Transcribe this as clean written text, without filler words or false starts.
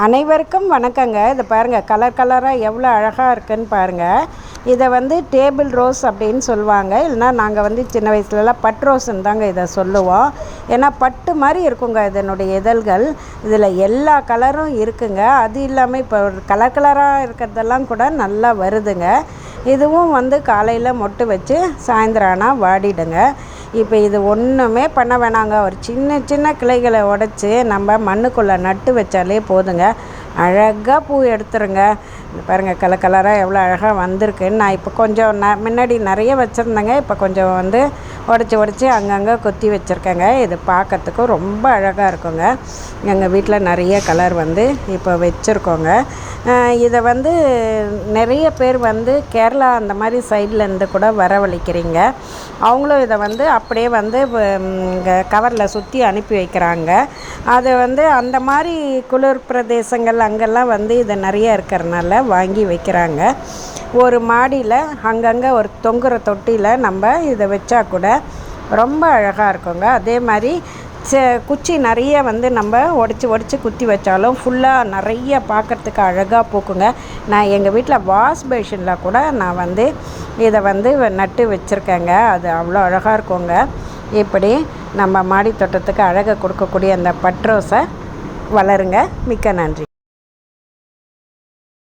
அனைவருக்கும் வணக்கங்க. இது பாருங்கள், கலர் கலராக எவ்வளோ அழகாக இருக்குதுன்னு பாருங்கள். இதை வந்து டேபிள் ரோஸ் அப்படின்னு சொல்லுவாங்க. இல்லைனா நாங்கள் சின்ன வயசுலலாம் பட் ரோஸ்ன்னு தாங்க இதை சொல்லுவோம். ஏன்னா பட்டு மாதிரி இருக்குங்க இதனுடைய இதழ்கள். இதில் எல்லா கலரும் இருக்குங்க. அது இல்லாமல் இப்போ கலர் கலராக இருக்கிறதெல்லாம் கூட நல்லா வருதுங்க. இதுவும் காலையில் மொட்டு வச்சு சாயந்தரம் ஆனால் வாடிடுங்க. இப்போ இது ஒன்றுமே பண்ண வேணாங்க. ஒரு சின்ன சின்ன கிளைகளை உடச்சி நம்ம மண்ணுக்குள்ளே நட்டு வச்சாலே போதுங்க. அழகாக பூ எடுத்துருங்க. பாருங்கள், கலர் கலராக எவ்வளோ அழகாக வந்திருக்குன்னு. நான் இப்போ கொஞ்சம் முன்னாடி நிறைய வச்சுருந்தேங்க. இப்போ கொஞ்சம் உடச்சி அங்கங்கே கொத்தி வச்சுருக்கேங்க. இது பார்க்கறதுக்கும் ரொம்ப அழகாக இருக்குங்க. எங்கள் வீட்டில் நிறைய கலர் இப்போ வச்சுருக்கோங்க. இதை நிறைய பேர் கேரளா அந்த மாதிரி சைட்லேருந்து கூட வரவழைக்கிறீங்க. அவங்களும் இதை அப்படியே கவரில் சுற்றி அனுப்பி வைக்கிறாங்க. அது அந்த மாதிரி குளிர் பிரதேசங்கள் அங்கெல்லாம் இதை நிறைய இருக்கிறனால வாங்கி வைக்கிறாங்க. ஒரு மாடியில் அங்கங்கே ஒரு தொங்குற தொட்டியில் நம்ம இதை வச்சா கூட ரொம்ப அழகாக இருக்குங்க. அதே மாதிரி குச்சி நிறைய நம்ம உடச்சி குத்தி வச்சாலும் ஃபுல்லாக நிறைய பார்க்குறதுக்கு அழகாக பூக்குங்க. நான் எங்கள் வீட்டில் வாஷ் பேஷனில் கூட நான் இதை நட்டு வச்சுருக்கேங்க. அது அவ்வளோ அழகாக இருக்குங்க. இப்படி நம்ம மாடி தோட்டத்துக்கு அழகை கொடுக்கக்கூடிய அந்த பட் ரோஸை வளருங்க. மிக்க நன்றி.